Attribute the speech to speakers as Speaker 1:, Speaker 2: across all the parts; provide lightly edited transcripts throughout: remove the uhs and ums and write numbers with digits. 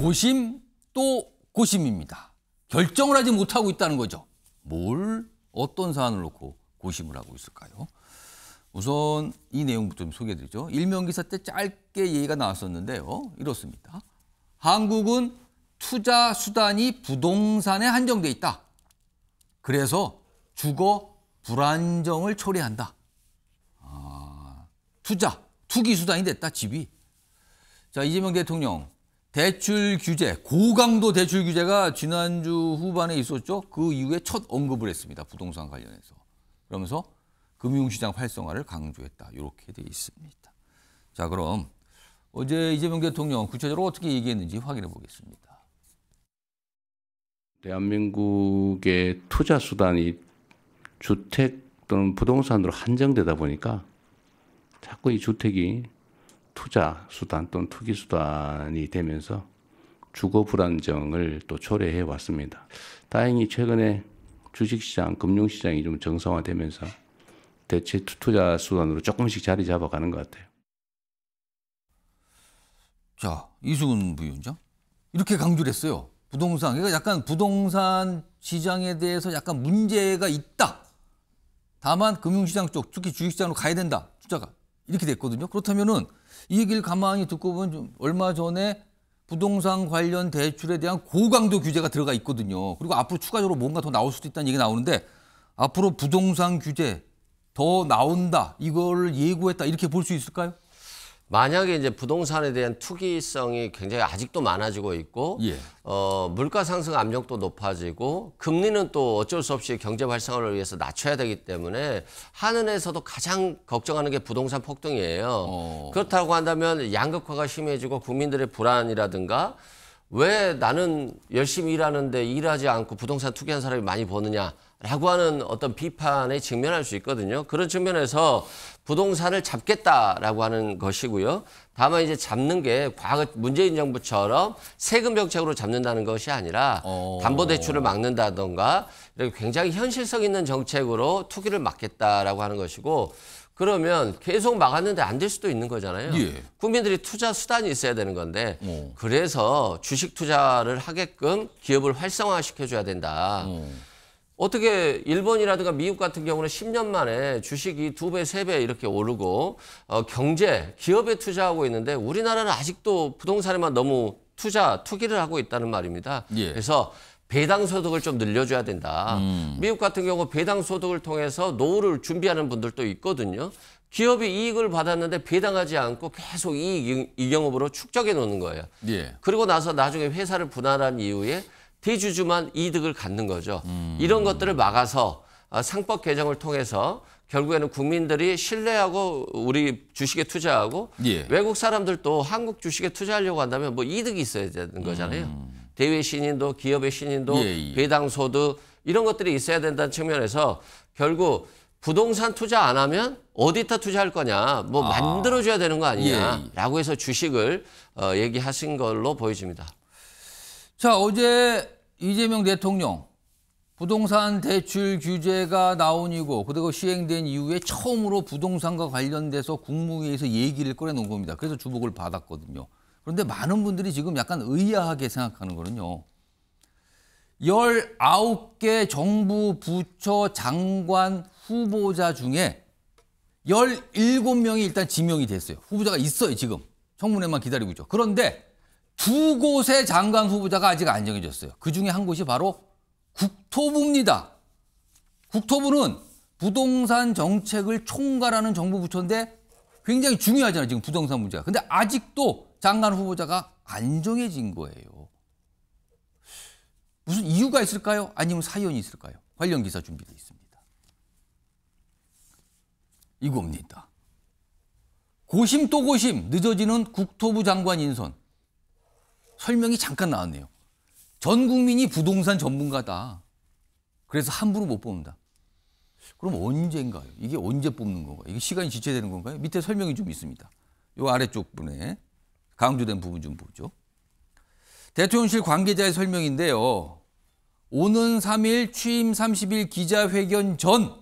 Speaker 1: 고심 또 고심입니다. 결정을 하지 못하고 있다는 거죠. 어떤 사안을 놓고 고심을 하고 있을까요? 우선 이 내용부터 좀 소개해드리죠. 일명기사 때 짧게 얘기가 나왔었는데요. 이렇습니다. 한국은 투자 수단이 부동산에 한정돼 있다. 그래서 주거 불안정을 초래한다. 투기 수단이 됐다, 집이. 자, 이재명 대통령 대출 규제, 고강도 대출 규제가 지난주 후반에 있었죠. 그 이후에 첫 언급을 했습니다. 부동산 관련해서. 그러면서 금융시장 활성화를 강조했다. 이렇게 돼 있습니다. 자, 그럼 어제 이재명 대통령 구체적으로 어떻게 얘기했는지 확인해 보겠습니다.
Speaker 2: 대한민국의 투자 수단이 주택 또는 부동산으로 한정되다 보니까 자꾸 이 주택이 투자 수단 또는 투기 수단이 되면서 주거 불안정을 또 초래해 왔습니다. 다행히 최근에 주식시장, 금융시장이 좀 정상화되면서 대체 투자 수단으로 조금씩 자리 잡아가는 것 같아요.
Speaker 1: 자, 이수근 부위원장 이렇게 강조를 했어요. 부동산, 그러니까 약간 부동산 시장에 대해서 약간 문제가 있다. 다만 금융시장 쪽, 특히 주식시장으로 가야 된다. 투자가 이렇게 됐거든요. 그렇다면은 이 얘기를 가만히 듣고 보면 좀 얼마 전에 부동산 관련 대출에 대한 고강도 규제가 들어가 있거든요. 그리고 앞으로 추가적으로 뭔가 더 나올 수도 있다는 얘기가 나오는데 앞으로 부동산 규제 더 나온다. 이걸 예고했다. 이렇게 볼 수 있을까요?
Speaker 3: 만약에 이제 부동산에 대한 투기성이 굉장히 아직도 많아지고 있고, 물가 상승 압력도 높아지고, 금리는 또 어쩔 수 없이 경제 활성화를 위해서 낮춰야 되기 때문에 한은에서도 가장 걱정하는 게 부동산 폭등이에요. 그렇다고 한다면 양극화가 심해지고 국민들의 불안이라든가 왜 나는 열심히 일하는데 일하지 않고 부동산 투기한 사람이 많이 버느냐라고 하는 어떤 비판에 직면할 수 있거든요. 그런 측면에서 부동산을 잡겠다라고 하는 것이고요. 다만 이제 잡는 게 과거 문재인 정부처럼 세금 정책으로 잡는다는 것이 아니라 담보대출을 막는다던가 이렇게 굉장히 현실성 있는 정책으로 투기를 막겠다라고 하는 것이고, 그러면 계속 막았는데 안 될 수도 있는 거잖아요.
Speaker 1: 예.
Speaker 3: 국민들이 투자 수단이 있어야 되는 건데 그래서 주식 투자를 하게끔 기업을 활성화시켜줘야 된다. 어떻게 일본이라든가 미국 같은 경우는 10년 만에 주식이 2배, 3배 이렇게 오르고 경제, 기업에 투자하고 있는데 우리나라는 아직도 부동산에만 너무 투기를 하고 있다는 말입니다.
Speaker 1: 예.
Speaker 3: 그래서 배당 소득을 좀 늘려줘야 된다. 미국 같은 경우 배당 소득을 통해서 노후를 준비하는 분들도 있거든요. 기업이 이익을 받았는데 배당하지 않고 계속 이익영업으로 축적해 놓는 거예요.
Speaker 1: 예.
Speaker 3: 그리고 나서 나중에 회사를 분할한 이후에 대주주만 이득을 갖는 거죠. 이런 것들을 막아서 상법 개정을 통해서 결국에는 국민들이 신뢰하고 우리 주식에 투자하고 외국 사람들도 한국 주식에 투자하려고 한다면 뭐 이득이 있어야 되는 거잖아요. 대외 신인도 기업의 신인도 배당 소득 이런 것들이 있어야 된다는 측면에서 결국 부동산 투자 안 하면 어디다 투자할 거냐, 뭐 만들어줘야 되는 거 아니냐라고 해서 주식을 얘기하신 걸로 보여집니다.
Speaker 1: 자, 어제 이재명 대통령 부동산 대출 규제가 나온이고 그리고 시행된 이후에 처음으로 부동산과 관련돼서 국무회의에서 얘기를 꺼내놓은 겁니다. 그래서 주목을 받았거든요. 그런데 많은 분들이 지금 약간 의아하게 생각하는 거는요. 19개 정부 부처 장관 후보자 중에 17명이 일단 지명이 됐어요. 후보자가 있어요, 지금. 청문회만 기다리고 있죠. 그런데 2곳의 장관 후보자가 아직 안 정해졌어요. 그중에 한 곳이 바로 국토부입니다. 국토부는 부동산 정책을 총괄하는 정부 부처인데 굉장히 중요하잖아요, 지금 부동산 문제가. 근데 아직도 장관 후보자가 안 정해진 거예요. 무슨 이유가 있을까요? 아니면 사연이 있을까요? 관련 기사 준비되어 있습니다. 이겁니다. 고심 또 고심, 늦어지는 국토부 장관 인선. 설명이 잠깐 나왔네요. 전 국민이 부동산 전문가다. 그래서 함부로 못 뽑는다. 그럼 언제인가요? 이게 언제 뽑는 건가요? 이게 시간이 지체되는 건가요? 밑에 설명이 좀 있습니다. 이 아래쪽 분에 강조된 부분 좀 보죠. 대통령실 관계자의 설명인데요. 오는 3일 취임 30일 기자회견 전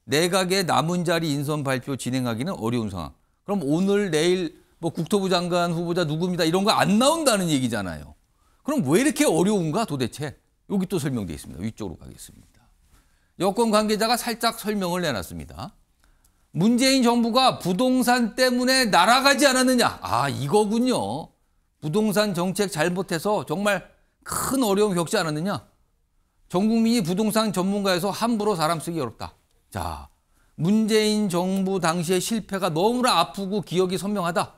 Speaker 1: 내각의 남은 자리 인선 발표 진행하기는 어려운 상황. 그럼 오늘 내일 뭐 국토부 장관 후보자 누구입니다 이런 거 안 나온다는 얘기잖아요. 그럼 왜 이렇게 어려운가 도대체? 여기 또 설명되어 있습니다. 위쪽으로 가겠습니다. 여권 관계자가 살짝 설명을 내놨습니다. 문재인 정부가 부동산 때문에 날아가지 않았느냐? 아, 이거군요. 부동산 정책 잘못해서 정말 큰 어려움 겪지 않았느냐? 전 국민이 부동산 전문가에서 함부로 사람 쓰기 어렵다. 자, 문재인 정부 당시의 실패가 너무나 아프고 기억이 선명하다.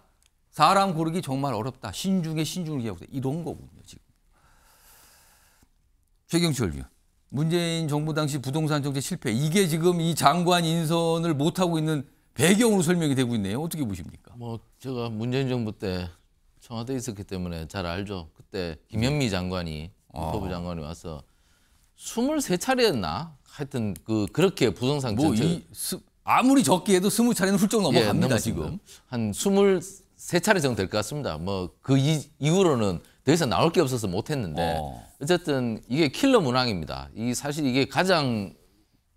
Speaker 1: 사람 고르기 정말 어렵다. 신중에 신중을 기하고 이런 거군요, 지금. 최경철 위원. 문재인 정부 당시 부동산 정책 실패. 이게 지금 이 장관 인선을 못하고 있는 배경으로 설명이 되고 있네요. 어떻게 보십니까?
Speaker 4: 뭐 제가 문재인 정부 때 청와대에 있었기 때문에 잘 알죠. 그때 김현미 장관이 국토부 장관이 와서 23차례였나? 하여튼 그렇게 부동산 정책
Speaker 1: 아무리 적게 해도 20차례는 훌쩍 넘어갑니다. 지금.
Speaker 4: 한 23차례 정도 될 것 같습니다. 뭐 그 이후로는 더 이상 나올 게 없어서 못했는데 어쨌든 이게 킬러 문항입니다. 사실 이게 가장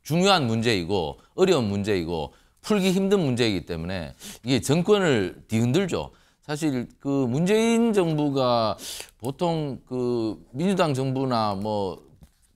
Speaker 4: 중요한 문제이고 어려운 문제이고 풀기 힘든 문제이기 때문에 이게 정권을 뒤흔들죠. 사실 그 문재인 정부가 보통 그 민주당 정부나 뭐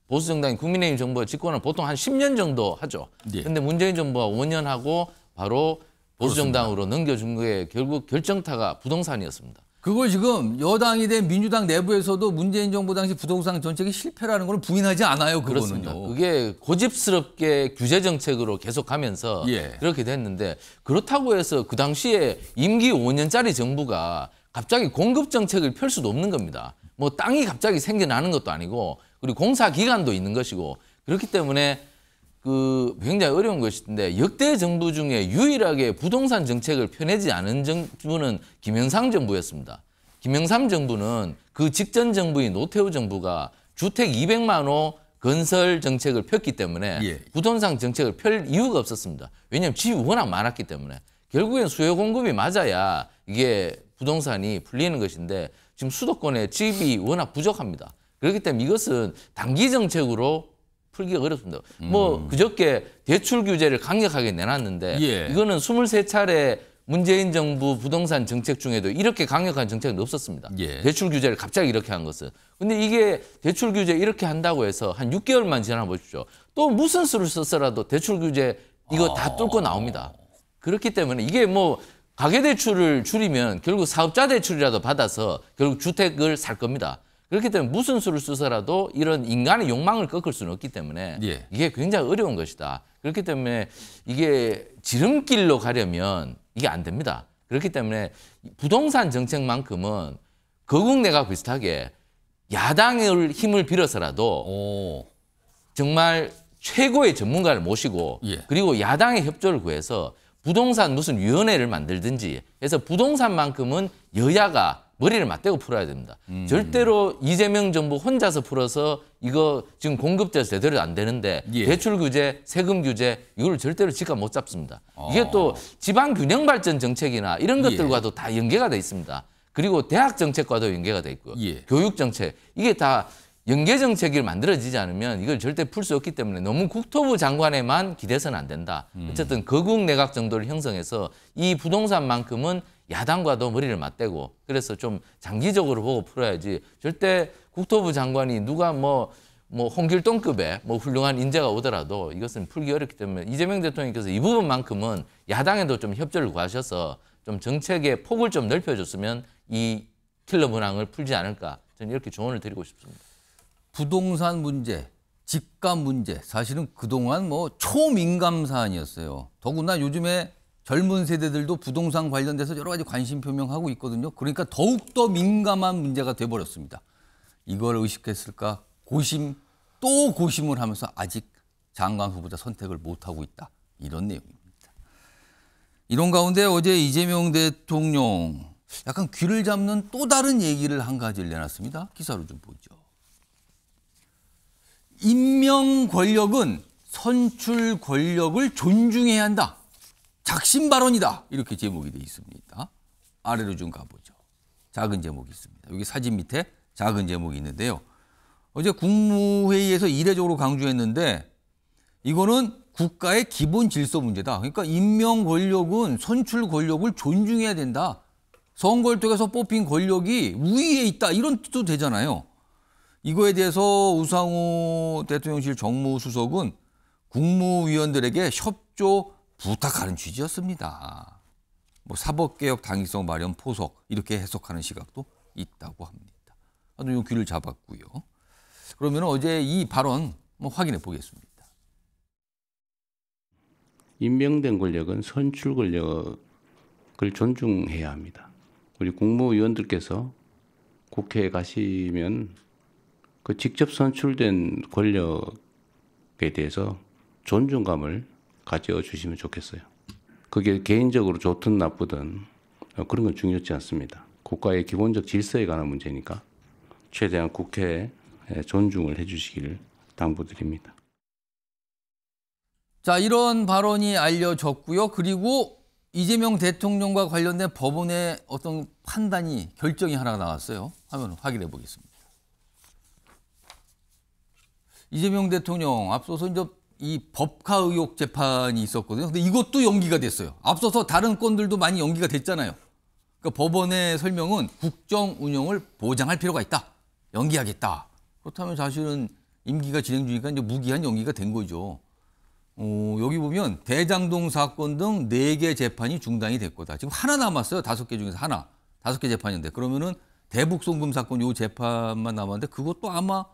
Speaker 4: 보수 정당인 국민의힘 정부가 집권을 보통 한 10년 정도 하죠. 그런데 문재인 정부가 5년 하고 바로 보수 정당으로 넘겨준 거에 결국 결정타가 부동산이었습니다.
Speaker 1: 그걸 지금 여당이 된 민주당 내부에서도 문재인 정부 당시 부동산 정책이 실패라는 걸 부인하지 않아요. 그거는요.
Speaker 4: 그렇습니다. 그게 고집스럽게 규제 정책으로 계속하면서 그렇게 됐는데 그렇다고 해서 그 당시에 임기 5년짜리 정부가 갑자기 공급 정책을 펼 수도 없는 겁니다. 뭐 땅이 갑자기 생겨나는 것도 아니고 그리고 공사 기간도 있는 것이고 그렇기 때문에 굉장히 어려운 것인데 역대 정부 중에 유일하게 부동산 정책을 펴내지 않은 정부는 김영삼 정부였습니다. 김영삼 정부는 그 직전 정부인 노태우 정부가 주택 200만 호 건설 정책을 폈기 때문에 부동산 정책을 펼 이유가 없었습니다. 왜냐하면 집이 워낙 많았기 때문에 결국엔 수요 공급이 맞아야 이게 부동산이 풀리는 것인데 지금 수도권에 집이 워낙 부족합니다. 그렇기 때문에 이것은 단기 정책으로 풀기가 어렵습니다. 뭐 그저께 대출 규제를 강력하게 내놨는데 이거는 23차례 문재인 정부 부동산 정책 중에도 이렇게 강력한 정책은 없었습니다. 대출 규제를 갑자기 이렇게 한 것은. 근데 이게 대출 규제 이렇게 한다고 해서 한 6개월만 지나 보십시오. 또 무슨 수를 썼어라도 대출 규제 이거 다 뚫고 나옵니다. 그렇기 때문에 이게 뭐 가계대출을 줄이면 결국 사업자 대출이라도 받아서 결국 주택을 살 겁니다. 그렇기 때문에 무슨 수를 쓰서라도 이런 인간의 욕망을 꺾을 수는 없기 때문에 이게 굉장히 어려운 것이다. 그렇기 때문에 이게 지름길로 가려면 이게 안 됩니다. 그렇기 때문에 부동산 정책만큼은 거국내가 비슷하게 야당의 힘을 빌어서라도 정말 최고의 전문가를 모시고 그리고 야당의 협조를 구해서 부동산 무슨 위원회를 만들든지 해서 부동산만큼은 여야가 머리를 맞대고 풀어야 됩니다. 절대로 이재명 정부 혼자서 풀어서 이거 지금 공급자 제대로 안 되는데 대출 규제, 세금 규제 이걸 절대로 집값 못 잡습니다. 이게 또 지방 균형 발전 정책이나 이런 것들과도 다 연계가 돼 있습니다. 그리고 대학 정책과도 연계가 돼 있고요. 교육 정책 이게 다 연계 정책이 만들어지지 않으면 이걸 절대 풀 수 없기 때문에 너무 국토부 장관에만 기대서는 안 된다. 어쨌든 거국 내각 정도를 형성해서 이 부동산만큼은 야당과도 머리를 맞대고 그래서 좀 장기적으로 보고 풀어야지 절대 국토부 장관이 누가 뭐 홍길동급의 뭐 훌륭한 인재가 오더라도 이것은 풀기 어렵기 때문에 이재명 대통령께서 이 부분만큼은 야당에도 좀 협조를 구하셔서 좀 정책의 폭을 좀 넓혀줬으면 이 킬러 문항을 풀지 않을까 저는 이렇게 조언을 드리고 싶습니다.
Speaker 1: 부동산 문제, 집값 문제 사실은 그동안 뭐 초민감 사안이었어요. 더구나 요즘에 젊은 세대들도 부동산 관련돼서 여러 가지 관심 표명하고 있거든요. 그러니까 더욱더 민감한 문제가 돼버렸습니다. 이걸 의식했을까? 또 고심을 하면서 아직 장관 후보자 선택을 못하고 있다. 이런 내용입니다. 이런 가운데 어제 이재명 대통령 약간 귀를 잡는 또 다른 얘기를 한 가지를 내놨습니다. 기사로 좀 보죠. 임명 권력은 선출 권력을 존중해야 한다. 작심 발언이다. 이렇게 제목이 되어 있습니다. 아래로 좀 가보죠. 작은 제목이 있습니다. 여기 사진 밑에 작은 제목이 있는데요. 어제 국무회의에서 이례적으로 강조했는데 이거는 국가의 기본 질서 문제다. 그러니까 임명 권력은 선출 권력을 존중해야 된다. 선거를 통해서 뽑힌 권력이 우위에 있다. 이런 뜻도 되잖아요. 이거에 대해서 우상호 대통령실 정무수석은 국무위원들에게 협조 부탁하는 취지였습니다. 뭐 사법개혁 당위성 마련 포석 이렇게 해석하는 시각도 있다고 합니다. 아주 요 귀를 잡았고요. 그러면 어제 이 발언 확인해 보겠습니다.
Speaker 2: 임명된 권력은 선출 권력을 존중해야 합니다. 우리 국무위원들께서 국회에 가시면 그 직접 선출된 권력에 대해서 존중감을 가져주시면 좋겠어요. 그게 개인적으로 좋든 나쁘든 그런 건 중요하지 않습니다. 국가의 기본적 질서에 관한 문제니까 최대한 국회에 존중을 해주시기를 당부드립니다.
Speaker 1: 자, 이런 발언이 알려졌고요. 그리고 이재명 대통령과 관련된 법원의 어떤 판단이 결정이 하나 나왔어요. 화면 확인해 보겠습니다. 이재명 대통령 앞서서 이제 이 법카 의혹 재판이 있었거든요. 근데 이것도 연기가 됐어요. 앞서서 다른 건들도 많이 연기가 됐잖아요. 그러니까 법원의 설명은 국정 운영을 보장할 필요가 있다. 연기하겠다. 그렇다면 사실은 임기가 진행 중이니까 이제 무기한 연기가 된 거죠. 여기 보면 대장동 사건 등 4개 재판이 중단이 됐 거다. 지금 하나 남았어요. 5개 중에서 하나. 5개 재판인데 그러면은 대북 송금 사건 요 재판만 남았는데 그것도 아마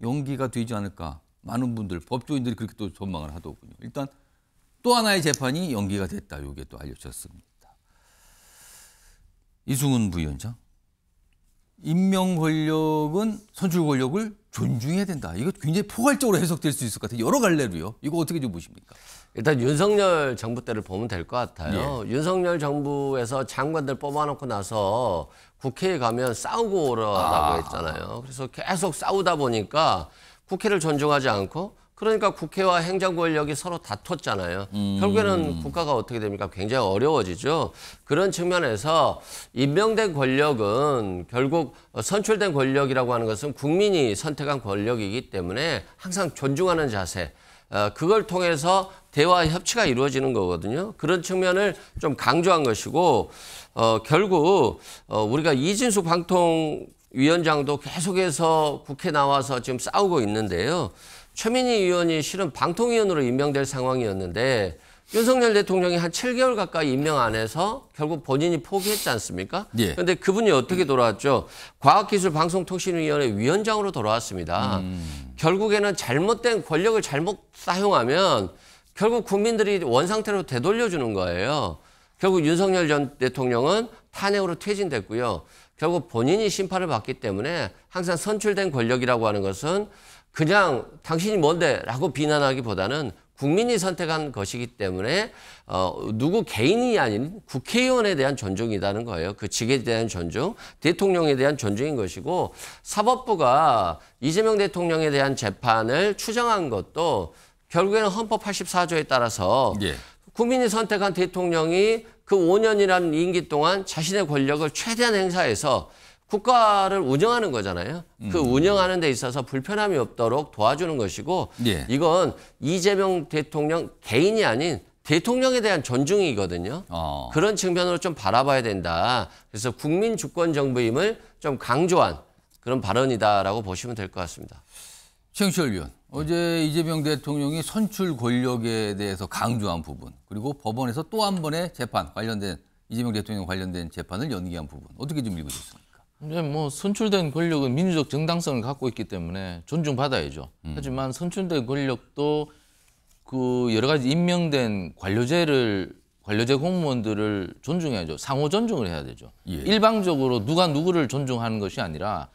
Speaker 1: 연기가 되지 않을까. 많은 분들, 법조인들이 그렇게 또 전망을 하더군요. 일단 또 하나의 재판이 연기가 됐다. 이게 또 알려졌습니다. 이승훈 부위원장. 임명 권력은 선출 권력을 존중해야 된다. 이거 굉장히 포괄적으로 해석될 수 있을 것 같아요. 여러 갈래로요. 이거 어떻게 좀 보십니까?
Speaker 3: 일단 윤석열 정부 때를 보면 될 것 같아요. 예. 윤석열 정부에서 장관들 뽑아놓고 나서 국회에 가면 싸우고 오라고 했잖아요. 그래서 계속 싸우다 보니까 국회를 존중하지 않고 그러니까 국회와 행정 권력이 서로 다퉜잖아요. 결국에는 국가가 어떻게 됩니까? 굉장히 어려워지죠. 그런 측면에서 임명된 권력은 결국 선출된 권력이라고 하는 것은 국민이 선택한 권력이기 때문에 항상 존중하는 자세, 그걸 통해서 대화 협치가 이루어지는 거거든요. 그런 측면을 좀 강조한 것이고 결국 우리가 이진숙 방통위원장도 계속해서 국회 나와서 지금 싸우고 있는데요. 최민희 의원이 실은 방통위원으로 임명될 상황이었는데 윤석열 대통령이 한 7개월 가까이 임명 안 해서 결국 본인이 포기했지 않습니까? 그런데 그분이 어떻게 돌아왔죠? 과학기술방송통신위원회 위원장으로 돌아왔습니다. 결국에는 잘못된 권력을 잘못 사용하면 결국 국민들이 원상태로 되돌려주는 거예요. 결국 윤석열 전 대통령은 탄핵으로 퇴진됐고요. 결국 본인이 심판을 받기 때문에 항상 선출된 권력이라고 하는 것은 그냥 당신이 뭔데 라고 비난하기보다는 국민이 선택한 것이기 때문에 누구 개인이 아닌 국회의원에 대한 존중이라는 거예요. 그 직에 대한 존중, 대통령에 대한 존중인 것이고 사법부가 이재명 대통령에 대한 재판을 추정한 것도 결국에는 헌법 84조에 따라서 국민이 선택한 대통령이 그 5년이라는 임기 동안 자신의 권력을 최대한 행사해서 국가를 운영하는 거잖아요. 그 운영하는 데 있어서 불편함이 없도록 도와주는 것이고 이건 이재명 대통령 개인이 아닌 대통령에 대한 존중이거든요. 그런 측면으로 좀 바라봐야 된다. 그래서 국민 주권 정부임을 좀 강조한 그런 발언이다라고 보시면 될 것 같습니다.
Speaker 1: 최영철 의원, 어제 이재명 대통령이 선출 권력에 대해서 강조한 부분 그리고 법원에서 또 한 번의 재판 관련된 이재명 대통령 관련된 재판을 연기한 부분 어떻게 좀 읽으셨습니까?
Speaker 4: 이제 뭐 선출된 권력은 민주적 정당성을 갖고 있기 때문에 존중받아야죠. 하지만 선출된 권력도 그 여러 가지 임명된 관료제 공무원들을 존중해야죠. 상호 존중을 해야 되죠. 일방적으로 누가 누구를 존중하는 것이 아니라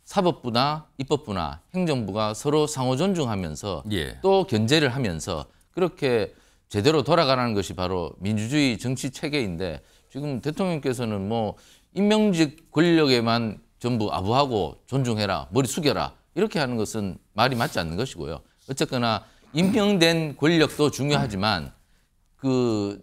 Speaker 4: 사법부나 입법부나 행정부가 서로 상호 존중하면서 또 견제를 하면서 그렇게 제대로 돌아가라는 것이 바로 민주주의 정치 체계인데 지금 대통령께서는 뭐 임명직 권력에만 전부 아부하고 존중해라, 머리 숙여라 이렇게 하는 것은 말이 맞지 않는 것이고요. 어쨌거나 임명된 권력도 중요하지만 그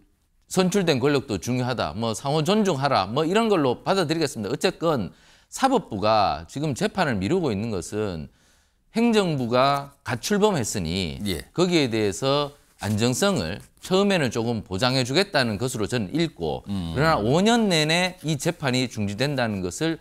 Speaker 4: 선출된 권력도 중요하다. 뭐 상호 존중하라. 뭐 이런 걸로 받아들이겠습니다. 어쨌건 사법부가 지금 재판을 미루고 있는 것은 행정부가 가출범했으니 거기에 대해서 안정성을 처음에는 조금 보장해 주겠다는 것으로 저는 읽고 그러나 5년 내내 이 재판이 중지된다는 것을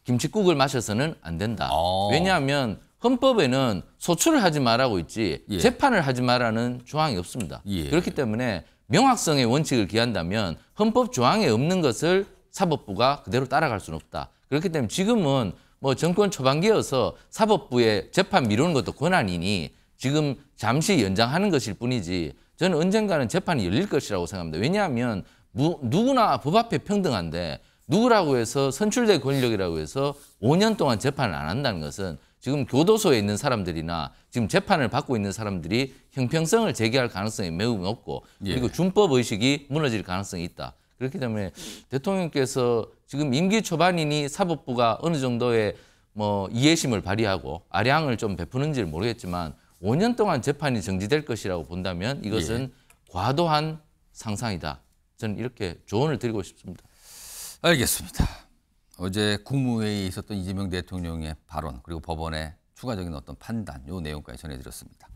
Speaker 4: 김칫국을 마셔서는 안 된다. 왜냐하면 헌법에는 소출을 하지 말라고 있지
Speaker 1: 예.
Speaker 4: 재판을 하지 말라는 조항이 없습니다.
Speaker 1: 예.
Speaker 4: 그렇기 때문에 명확성의 원칙을 기한다면 헌법 조항에 없는 것을 사법부가 그대로 따라갈 수는 없다. 그렇기 때문에 지금은 뭐 정권 초반기여서 사법부의 재판 미루는 것도 권한이니 지금 잠시 연장하는 것일 뿐이지 저는 언젠가는 재판이 열릴 것이라고 생각합니다. 왜냐하면 누구나 법 앞에 평등한데 누구라고 해서 선출된 권력이라고 해서 5년 동안 재판을 안 한다는 것은 지금 교도소에 있는 사람들이나 지금 재판을 받고 있는 사람들이 형평성을 제기할 가능성이 매우 높고 그리고 준법 의식이 무너질 가능성이 있다. 그렇기 때문에 대통령께서 지금 임기 초반이니 사법부가 어느 정도의 뭐 이해심을 발휘하고 아량을 좀 베푸는지를 모르겠지만 5년 동안 재판이 정지될 것이라고 본다면 이것은 과도한 상상이다. 저는 이렇게 조언을 드리고 싶습니다.
Speaker 1: 알겠습니다. 어제 국무회의에 있었던 이재명 대통령의 발언 그리고 법원의 추가적인 어떤 판단 요 내용까지 전해드렸습니다.